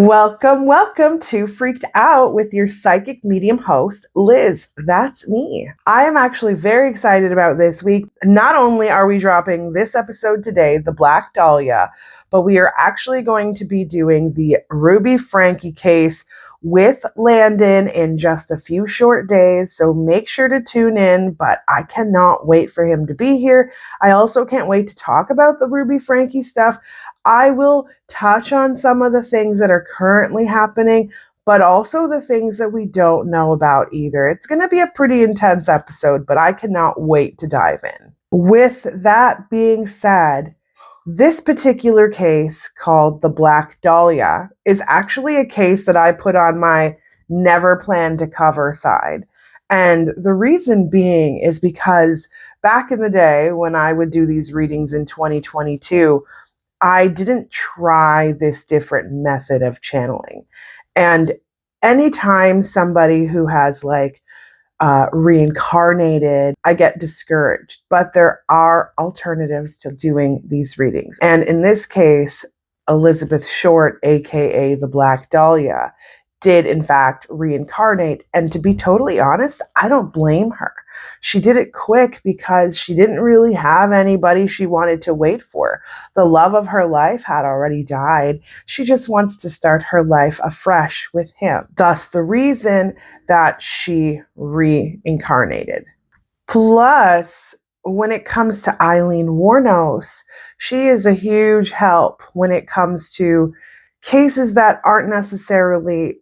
Welcome to Freaked Out with your psychic medium host, Liz. That's me. I am actually very excited about this week. Not only are we dropping this episode today, the Black Dahlia, but we are actually going to be doing the Ruby Franke case with Landon in just a few short days. So make sure to tune in, but I cannot wait for him to be here. I also can't wait to talk about the Ruby Franke stuff. I will touch on some of the things that are currently happening, but also the things that we don't know about either. It's going to be a pretty intense episode, but I cannot wait to dive in. With that being said, this particular case called the Black Dahlia is actually a case that I put on my never planned to cover side. And the reason being is because back in the day when I would do these readings in 2022, I didn't try this different method of channeling. And anytime somebody who has reincarnated, I get discouraged. But there are alternatives to doing these readings. And in this case, Elizabeth Short, aka the Black Dahlia, did in fact reincarnate. And to be totally honest, I don't blame her. She did it quick because she didn't really have anybody she wanted to wait for. The love of her life had already died. She just wants to start her life afresh with him. Thus the reason that she reincarnated. Plus, when it comes to Aileen Wuornos, she is a huge help when it comes to cases that aren't necessarily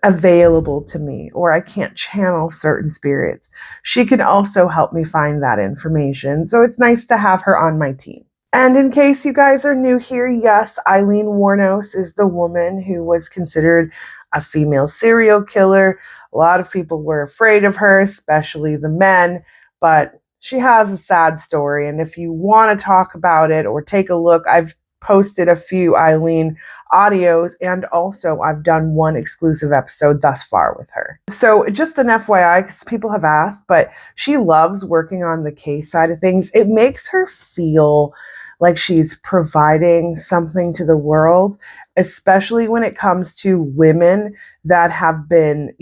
available to me, or I can't channel certain spirits. She can also help me find that information. So it's nice to have her on my team. And in case you guys are new here, yes, Aileen Wuornos is the woman who was considered a female serial killer. A lot of people were afraid of her, especially the men, but she has a sad story. And if you want to talk about it or take a look, I've posted a few Aileen audios, and also I've done one exclusive episode thus far with her. So just an FYI, because people have asked, but she loves working on the case side of things. It makes her feel like she's providing something to the world, especially when it comes to women that have been,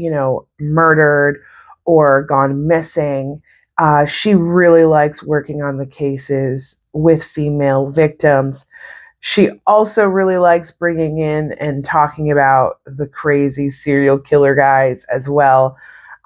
murdered or gone missing. She really likes working on the cases with female victims. She also really likes bringing in and talking about the crazy serial killer guys as well.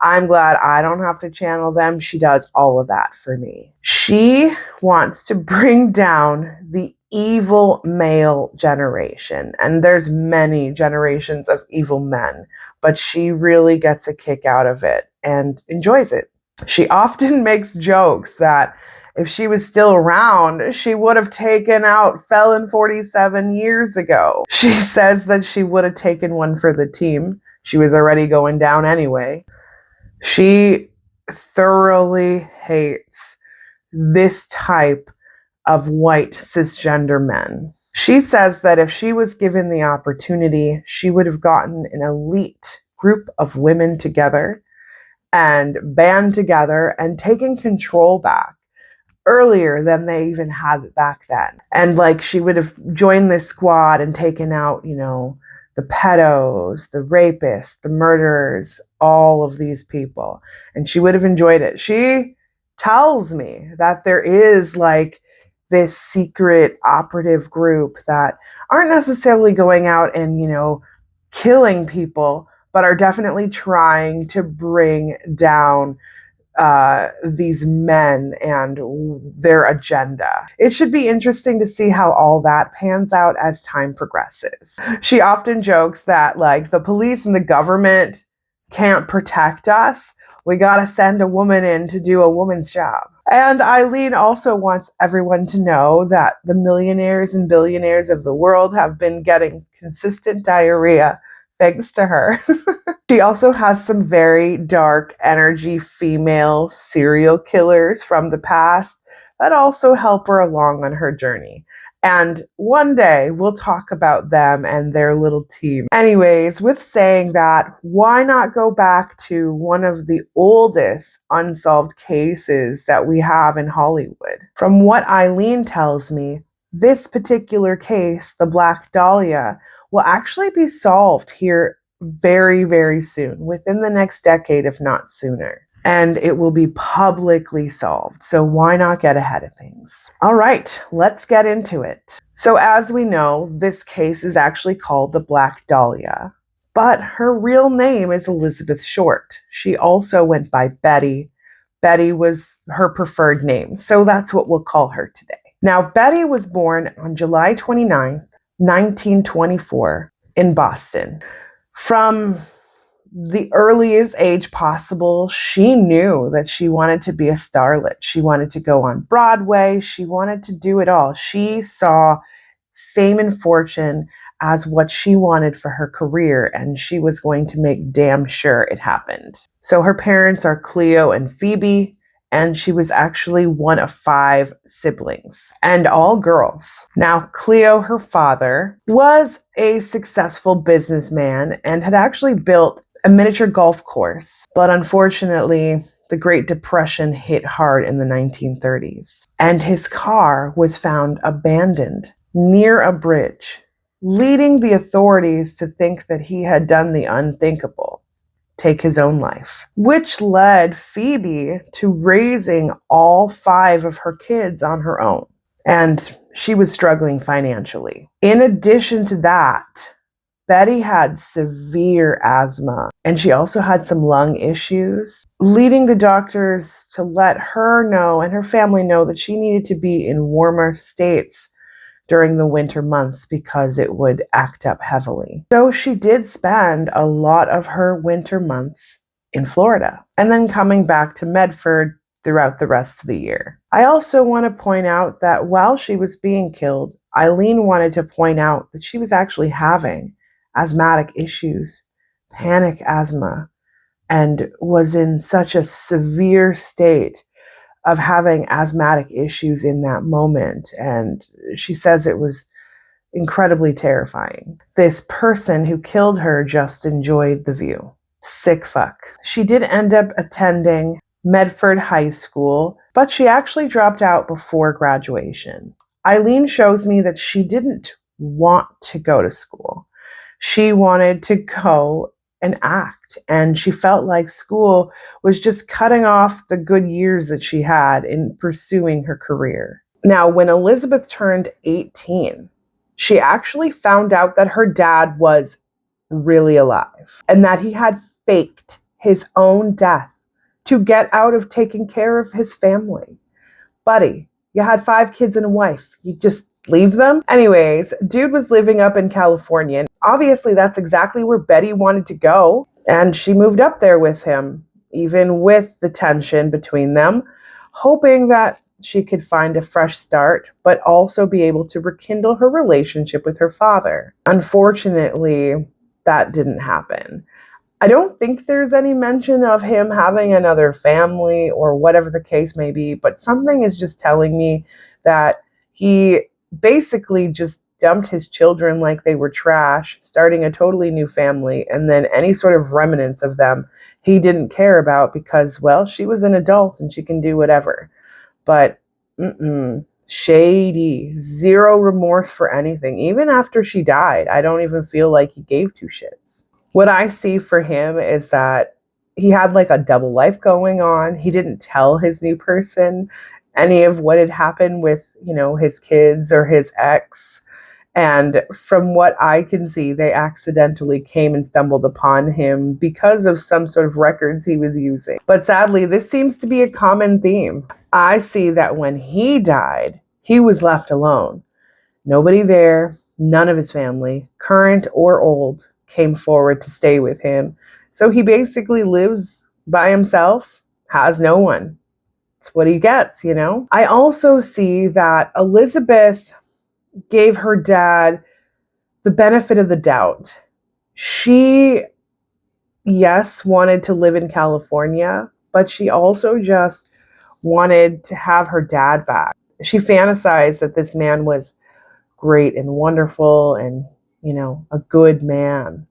I'm glad I don't have to channel them. She does all of that for me. She wants to bring down the evil male generation. And there's many generations of evil men, but she really gets a kick out of it and enjoys it. She often makes jokes that if she was still around, she would have taken out Felon 47 years ago. She says that she would have taken one for the team. She was already going down anyway. She thoroughly hates this type of white cisgender men. She says that if she was given the opportunity, she would have gotten an elite group of women together and band together and taken control back earlier than they even had it back then. And she would have joined this squad and taken out, the pedos, the rapists, the murderers, all of these people. And she would have enjoyed it. She tells me that there is this secret operative group that aren't necessarily going out and, killing people, but are definitely trying to bring down these men and their agenda. It should be interesting to see how all that pans out as time progresses. She often jokes that the police and the government can't protect us. We gotta send a woman in to do a woman's job. And Aileen also wants everyone to know that the millionaires and billionaires of the world have been getting consistent diarrhea thanks to her. She also has some very dark energy female serial killers from the past that also help her along on her journey. And one day we'll talk about them and their little team. Anyways, with saying that, why not go back to one of the oldest unsolved cases that we have in Hollywood? From what Aileen tells me, this particular case, the Black Dahlia, will actually be solved here very, very soon, within the next decade, if not sooner. And it will be publicly solved. So why not get ahead of things? All right, let's get into it. So as we know, this case is actually called the Black Dahlia, but her real name is Elizabeth Short. She also went by Betty. Betty was her preferred name, so that's what we'll call her today. Now, Betty was born on July 29th, 1924 in Boston. From the earliest age possible, she knew that she wanted to be a starlet. She wanted to go on Broadway. She wanted to do it all. She saw fame and fortune as what she wanted for her career, and she was going to make damn sure it happened. So her parents are Cleo and Phoebe, and she was actually one of 5 siblings, and all girls. Now, Cleo, her father, was a successful businessman and had actually built a miniature golf course. But unfortunately, the Great Depression hit hard in the 1930s, and his car was found abandoned near a bridge, leading the authorities to think that he had done the unthinkable, take his own life, which led Phoebe to raising all 5 of her kids on her own. And she was struggling financially. In addition to that, Betty had severe asthma, and she also had some lung issues, leading the doctors to let her know and her family know that she needed to be in warmer states during the winter months because it would act up heavily. So she did spend a lot of her winter months in Florida, and then coming back to Medford throughout the rest of the year. I also want to point out that while she was being killed, Aileen wanted to point out that she was actually having asthmatic issues, panic asthma, and was in such a severe state of having asthmatic issues in that moment. And she says it was incredibly terrifying. This person who killed her just enjoyed the view. Sick fuck. She did end up attending Medford High School, but she actually dropped out before graduation. Aileen shows me that she didn't want to go to school. She wanted to go and act, and she felt like school was just cutting off the good years that she had in pursuing her career. Now, when Elizabeth turned 18, she actually found out that her dad was really alive and that he had faked his own death to get out of taking care of his family. Buddy, you had 5 kids and a wife. You just leave them? Anyways, dude was living up in California. Obviously, that's exactly where Betty wanted to go. And she moved up there with him, even with the tension between them, hoping that she could find a fresh start, but also be able to rekindle her relationship with her father. Unfortunately, that didn't happen. I don't think there's any mention of him having another family or whatever the case may be, but something is just telling me that he basically just dumped his children like they were trash, starting a totally new family, and then any sort of remnants of them he didn't care about because, well, she was an adult and she can do whatever. But shady, zero remorse for anything. Even after she died, I don't even feel like he gave 2 shits. What I see for him is that he had like a double life going on. He didn't tell his new person any of what had happened with, his kids or his ex. And from what I can see, they accidentally came and stumbled upon him because of some sort of records he was using. But sadly, this seems to be a common theme. I see that when he died, he was left alone. Nobody there, none of his family, current or old, came forward to stay with him. So he basically lives by himself, has no one. It's what he gets, I also see that Elizabeth gave her dad the benefit of the doubt. She, yes, wanted to live in California, but she also just wanted to have her dad back. She fantasized that this man was great and wonderful and, a good man.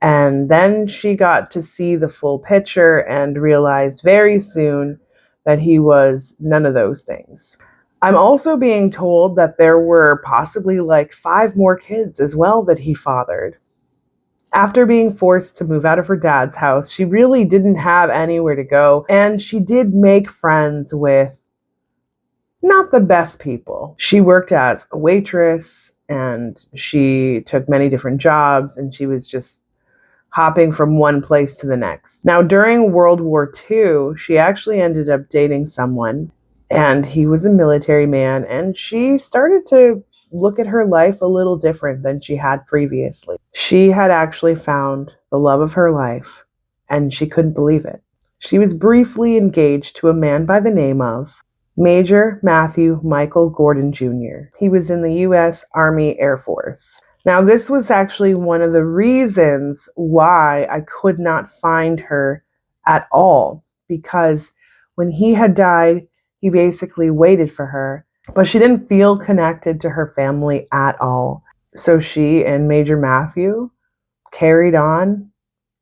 And then she got to see the full picture and realized very soon that he was none of those things. I'm also being told that there were possibly like 5 more kids as well that he fathered. After being forced to move out of her dad's house, she really didn't have anywhere to go, and she did make friends with not the best people. She worked as a waitress, and she took many different jobs, and she was just hopping from one place to the next. Now, during World War II, she actually ended up dating someone, and he was a military man, and she started to look at her life a little different than she had previously. She had actually found the love of her life, and she couldn't believe it. She was briefly engaged to a man by the name of Major Matthew Michael Gordon Jr. He was in the U.S. Army Air Force. Now, this was actually one of the reasons why I could not find her at all, because when he had died, he basically waited for her, but she didn't feel connected to her family at all. So she and Major Matthew carried on,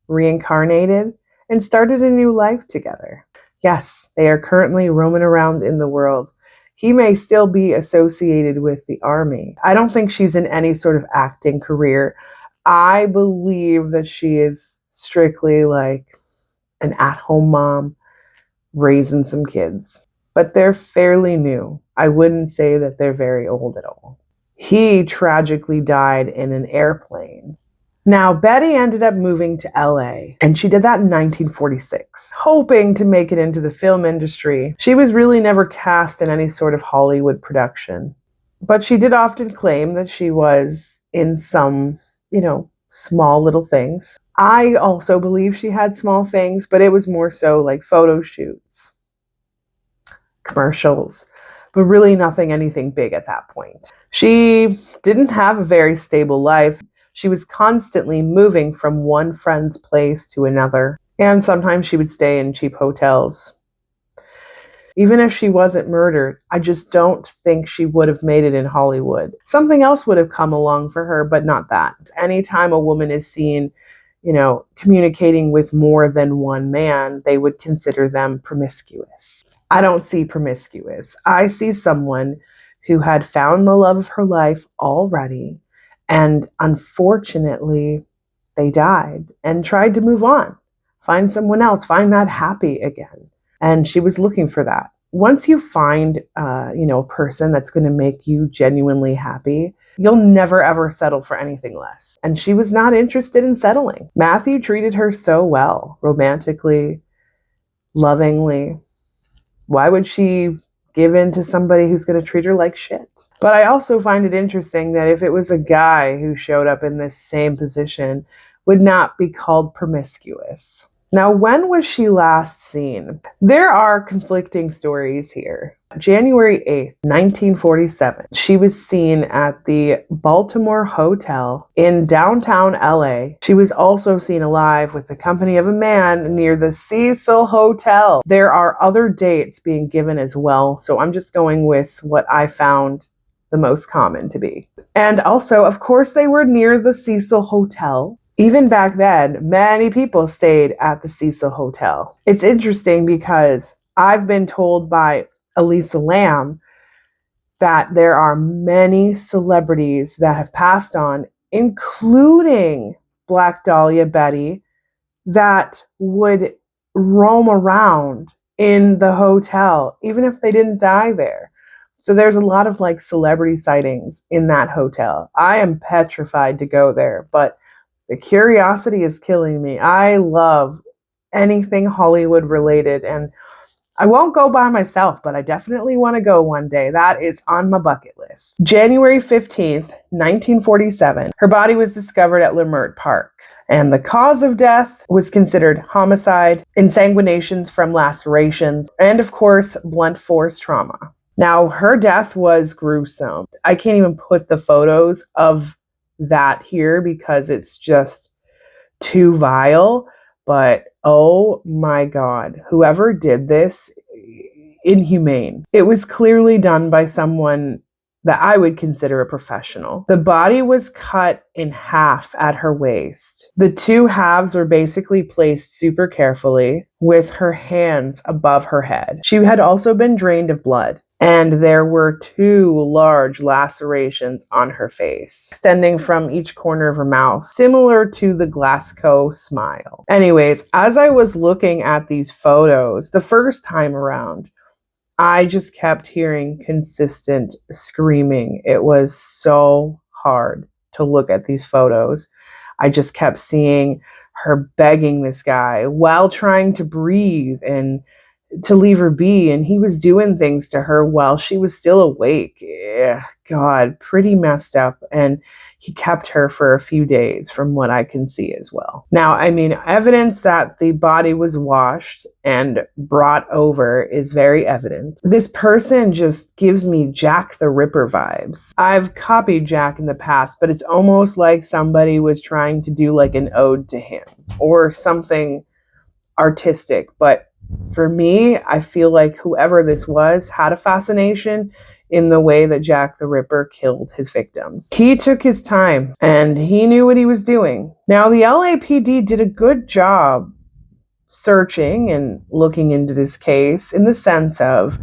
reincarnated, and started a new life together. Yes, they are currently roaming around in the world. He may still be associated with the Army. I don't think she's in any sort of acting career. I believe that she is strictly like an at-home mom raising some kids. But they're fairly new. I wouldn't say that they're very old at all. He tragically died in an airplane. Now, Betty ended up moving to LA, and she did that in 1946, hoping to make it into the film industry. She was really never cast in any sort of Hollywood production, but she did often claim that she was in some, small little things. I also believe she had small things, but it was more so like photo shoots, commercials, but really anything big at that point. She didn't have a very stable life. She was constantly moving from one friend's place to another, and sometimes she would stay in cheap hotels. Even if she wasn't murdered, I just don't think she would have made it in Hollywood. Something else would have come along for her, but not that. Anytime a woman is seen, communicating with more than one man, they would consider them promiscuous. I don't see promiscuous. I see someone who had found the love of her life already, and unfortunately, they died and tried to move on, find someone else, find that happy again. And she was looking for that. Once you find, a person that's going to make you genuinely happy, you'll never ever settle for anything less. And she was not interested in settling. Matthew treated her so well, romantically, lovingly. Why would she give in to somebody who's going to treat her like shit? But I also find it interesting that if it was a guy who showed up in this same position, would not be called promiscuous. Now, when was she last seen? There are conflicting stories here. January 8th, 1947, she was seen at the Baltimore Hotel in downtown LA. She was also seen alive with the company of a man near the Cecil Hotel. There are other dates being given as well, so I'm just going with what I found the most common to be. And also, of course, they were near the Cecil Hotel. Even back then, many people stayed at the Cecil Hotel. It's interesting because I've been told by Elisa Lamb that there are many celebrities that have passed on, including Black Dahlia Betty, that would roam around in the hotel, even if they didn't die there. So there's a lot of celebrity sightings in that hotel. I am petrified to go there, but the curiosity is killing me. I love anything Hollywood related, and I won't go by myself, but I definitely want to go one day. That is on my bucket list. January 15th, 1947, her body was discovered at Leimert Park, and the cause of death was considered homicide, insanguinations from lacerations, and of course, blunt force trauma. Now, her death was gruesome. I can't even put the photos of that here because it's just too vile, but oh my God, whoever did this, inhumane. It was clearly done by someone that I would consider a professional. The body was cut in half at her waist. The two halves were basically placed super carefully with her hands above her head. She had also been drained of blood. and there were 2 large lacerations on her face, extending from each corner of her mouth, similar to the Glasgow smile. Anyways, as I was looking at these photos the first time around, I just kept hearing consistent screaming. It was so hard to look at these photos. I just kept seeing her begging this guy while trying to breathe and to leave her be, and he was doing things to her while she was still awake. God, pretty messed up. And he kept her for a few days from what I can see as well. Now, I mean, evidence that the body was washed and brought over is very evident. This person just gives me Jack the Ripper vibes. I've copied Jack in the past, but it's almost like somebody was trying to do like an ode to him or something artistic. But for me, I feel like whoever this was had a fascination in the way that Jack the Ripper killed his victims. He took his time and he knew what he was doing. Now, the LAPD did a good job searching and looking into this case in the sense of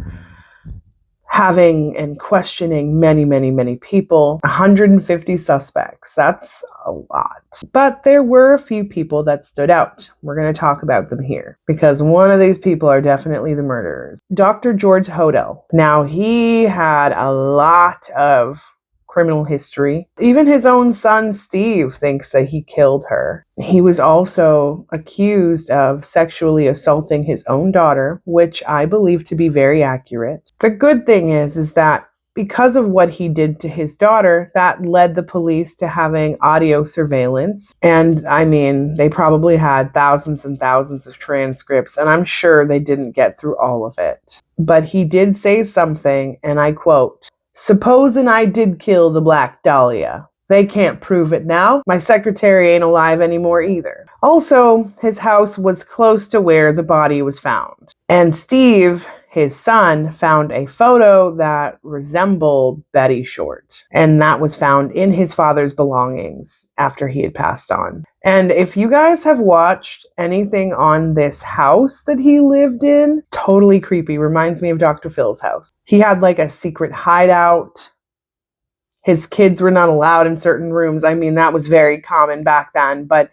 having and questioning many people, 150 suspects. That's a lot. But there were a few people that stood out. We're going to talk about them here because one of these people are definitely the murderers. Dr. George Hodel. Now, he had a lot of criminal history. Even his own son, Steve, thinks that he killed her. He was also accused of sexually assaulting his own daughter, which I believe to be very accurate. The good thing is that because of what he did to his daughter, that led the police to having audio surveillance. And I mean, they probably had thousands and thousands of transcripts, and I'm sure they didn't get through all of it. But he did say something, and I quote, "Supposing I did kill the Black Dahlia. They can't prove it now. My secretary ain't alive anymore either." Also, his house was close to where the body was found. And Steve, his son, found a photo that resembled Betty Short. And that was found in his father's belongings after he had passed on. And if you guys have watched anything on this house that he lived in, totally creepy. Reminds me of Dr. Phil's house. He had like a secret hideout. His kids were not allowed in certain rooms. I mean, that was very common back then, but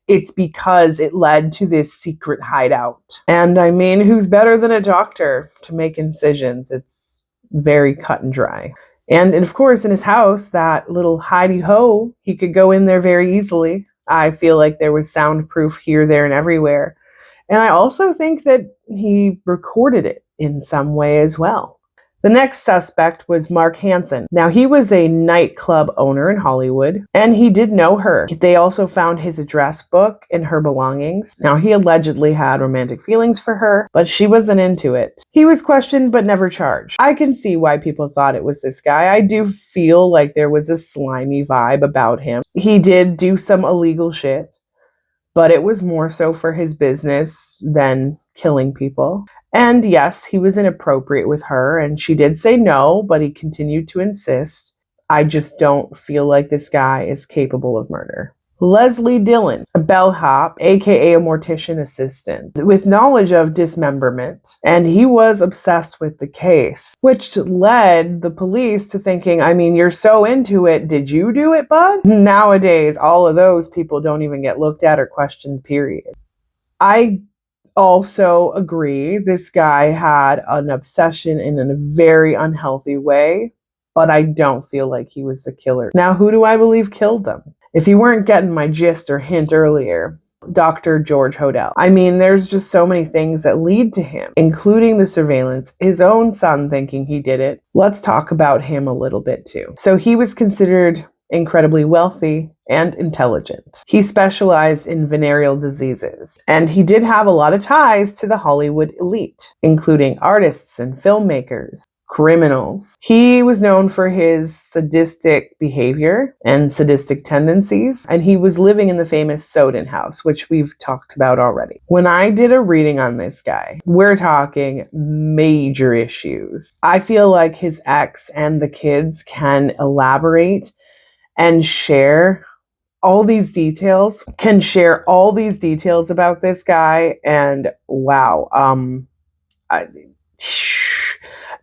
it's because it led to this secret hideout. And I mean, who's better than a doctor to make incisions? It's very cut and dry. And of course, in his house, that little hidey ho, he could go in there very easily. I feel like there was soundproof here, there, and everywhere. And I also think that he recorded it in some way as well. The next suspect was Mark Hansen. Now, he was a nightclub owner in Hollywood, and he did know her. They also found his address book and her belongings. Now, he allegedly had romantic feelings for her, but she wasn't into it. He was questioned but never charged. I can see why people thought it was this guy. I do feel like there was a slimy vibe about him. He did do some illegal shit, but it was more so for his business than killing people. And yes, he was inappropriate with her, and she did say no, but he continued to insist. I just don't feel like this guy is capable of murder. Leslie Dillon, a bellhop, aka a mortician assistant, with knowledge of dismemberment, and he was obsessed with the case, which led the police to thinking, I mean, you're so into it, did you do it, bud? Nowadays, all of those people don't even get looked at or questioned, period. I also agree this guy had an obsession in a very unhealthy way, but I don't feel like he was the killer. Now, who do I believe killed them? If you weren't getting my gist or hint earlier, Dr. George Hodel. I mean, there's just so many things that lead to him, including the surveillance, his own son thinking he did it. Let's talk about him a little bit too. So he was considered incredibly wealthy and intelligent. He specialized in venereal diseases, and he did have a lot of ties to the Hollywood elite, including artists and filmmakers, criminals. He was known for his sadistic behavior and sadistic tendencies, and he was living in the famous Soden house, which we've talked about already. When I did a reading on this guy, we're talking major issues. I feel like his ex and the kids can elaborate and share all these details, about this guy, and wow,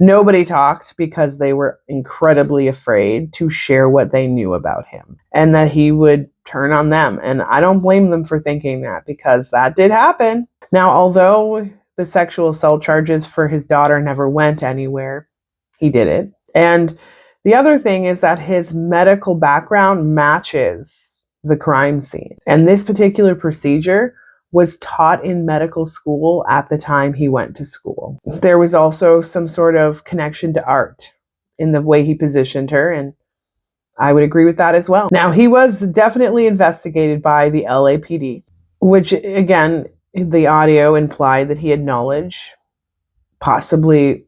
Nobody talked because they were incredibly afraid to share what they knew about him and that he would turn on them. And I don't blame them for thinking that, because that did happen. Now, although the sexual assault charges for his daughter never went anywhere, he did it. And the other thing is that his medical background matches the crime scene. And this particular procedure was taught in medical school at the time he went to school. There was also some sort of connection to art in the way he positioned her, and I would agree with that as well. Now, he was definitely investigated by the LAPD, which, again, the audio implied that he had knowledge, possibly,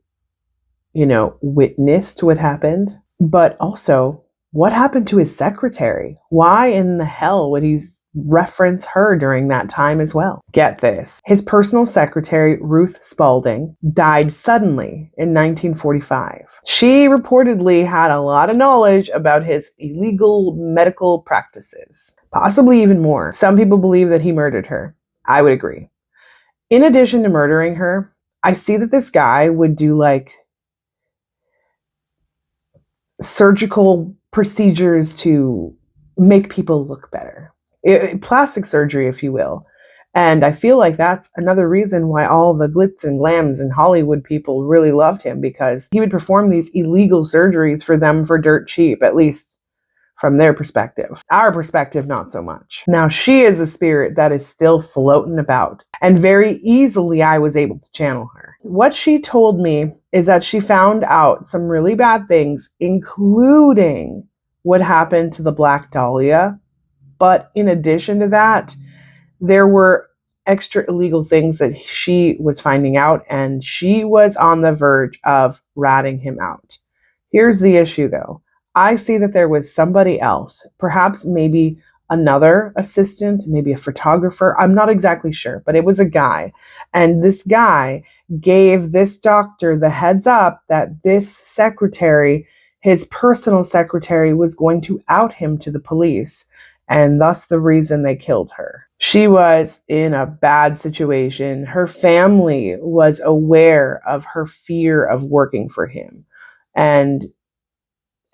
witnessed what happened. But also, what happened to his secretary? Why in the hell would he reference her during that time as well? Get this. His personal secretary, Ruth Spalding, died suddenly in 1945. She reportedly had a lot of knowledge about his illegal medical practices, possibly even more. Some people believe that he murdered her. I would agree. In addition to murdering her, I see that this guy would do surgical procedures to make people look better. Plastic surgery, if you will. And I feel like that's another reason why all the glitz and glams and Hollywood people really loved him, because he would perform these illegal surgeries for them for dirt cheap, at least from their perspective. Our perspective, not so much. Now, she is a spirit that is still floating about, and very easily I was able to channel her. What she told me is that she found out some really bad things, including what happened to the Black Dahlia. But in addition to that, there were extra illegal things that she was finding out, and she was on the verge of ratting him out. Here's the issue, though. I see that there was somebody else, perhaps maybe another assistant, maybe a photographer. I'm not exactly sure, but it was a guy. And this guy gave this doctor the heads up that this secretary, his personal secretary, was going to out him to the police, and thus the reason they killed her. She was in a bad situation. Her family was aware of her fear of working for him, and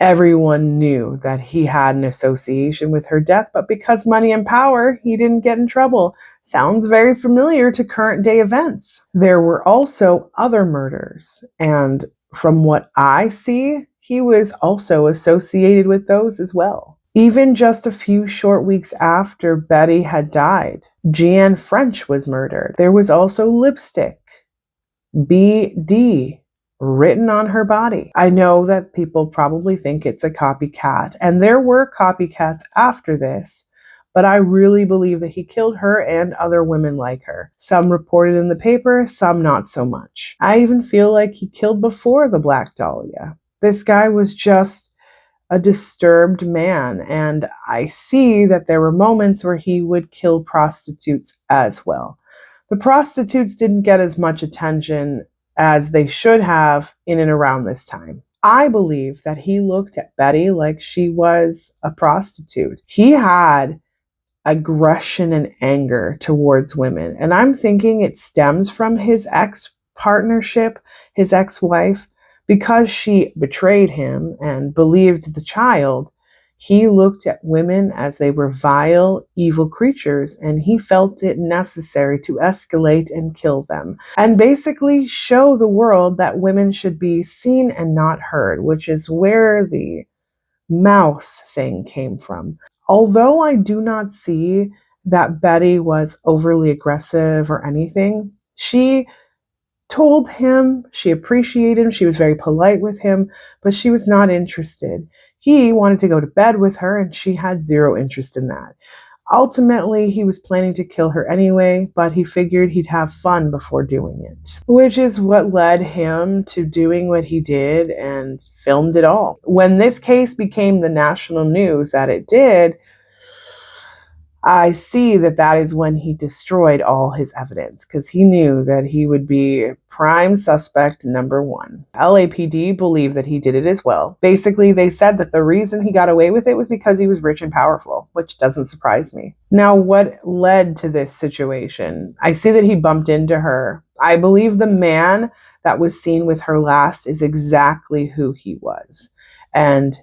everyone knew that he had an association with her death, but because money and power, he didn't get in trouble. Sounds very familiar to current day events. There were also other murders, and from what I see, he was also associated with those as well. Even just a few short weeks after Betty had died, Jeanne French was murdered. There was also lipstick, BD, written on her body. I know that people probably think it's a copycat, and there were copycats after this, but I really believe that he killed her and other women like her. Some reported in the paper, some not so much. I even feel like he killed before the Black Dahlia. This guy was just a disturbed man, and I see that there were moments where he would kill prostitutes as well. The prostitutes didn't get as much attention as they should have in and around this time. I believe that he looked at Betty like she was a prostitute. He had aggression and anger towards women, and I'm thinking it stems from his ex-partnership, his ex-wife. Because she betrayed him and believed the child, he looked at women as they were vile, evil creatures, and he felt it necessary to escalate and kill them, and basically show the world that women should be seen and not heard, which is where the mouth thing came from. Although I do not see that Betty was overly aggressive or anything, she told him she appreciated him, she was very polite with him, but she was not interested. He wanted to go to bed with her, and she had zero interest in that. Ultimately, he was planning to kill her anyway, but he figured he'd have fun before doing it, which is what led him to doing what he did and filmed it all. When this case became the national news that it did, I see that that is when he destroyed all his evidence, because he knew that he would be prime suspect number one. LAPD believed that he did it as well. Basically, they said that the reason he got away with it was because he was rich and powerful, which doesn't surprise me. Now, what led to this situation? I see that he bumped into her. I believe the man that was seen with her last is exactly who he was. And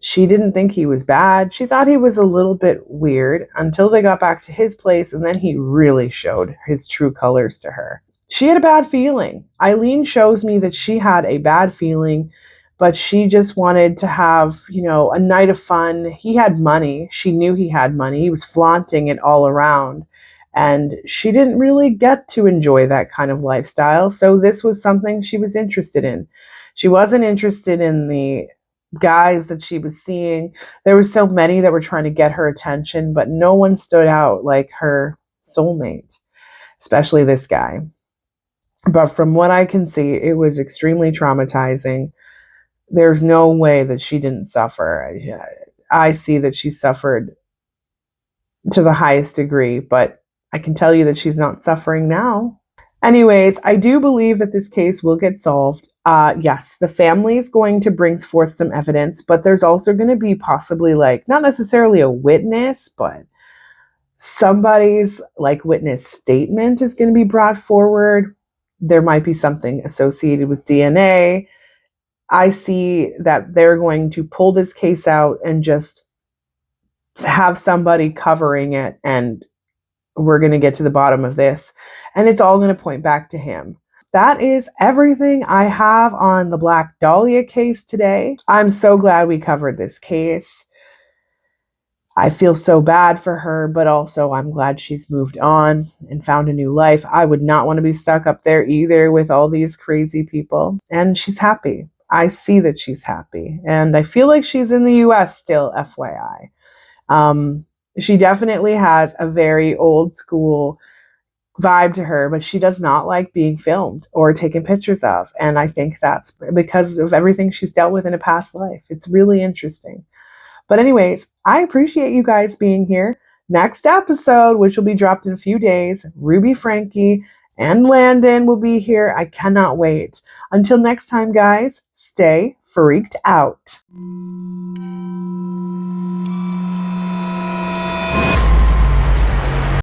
she didn't think he was bad. She thought he was a little bit weird until they got back to his place, and then he really showed his true colors to her. She had a bad feeling. Aileen shows me that she had a bad feeling, but she just wanted to have, a night of fun. He had money. She knew he had money. He was flaunting it all around. And she didn't really get to enjoy that kind of lifestyle. So this was something she was interested in. She wasn't interested in the guys that she was seeing. There were so many that were trying to get her attention, but no one stood out like her soulmate, especially this guy. But from what I can see, it was extremely traumatizing. There's no way that she didn't suffer. I see that she suffered to the highest degree, but I can tell you that she's not suffering now. Anyways, I do believe that this case will get solved. Yes, the family is going to bring forth some evidence, but there's also going to be possibly not necessarily a witness, but somebody's witness statement is going to be brought forward. There might be something associated with DNA. I see that they're going to pull this case out and just have somebody covering it, and we're going to get to the bottom of this, and it's all going to point back to him. That is everything I have on the Black Dahlia case today. I'm so glad we covered this case. I feel so bad for her, but also I'm glad she's moved on and found a new life. I would not want to be stuck up there either with all these crazy people. And she's happy. I see that she's happy. And I feel like she's in the US still, FYI. She definitely has a very old school vibe to her, but she does not like being filmed or taken pictures of. And I think that's because of everything she's dealt with in a past life. It's really interesting. But anyways, I appreciate you guys being here. Next episode, which will be dropped in a few days, Ruby, Frankie, and Landon will be here. I cannot wait. Until next time, guys, stay freaked out.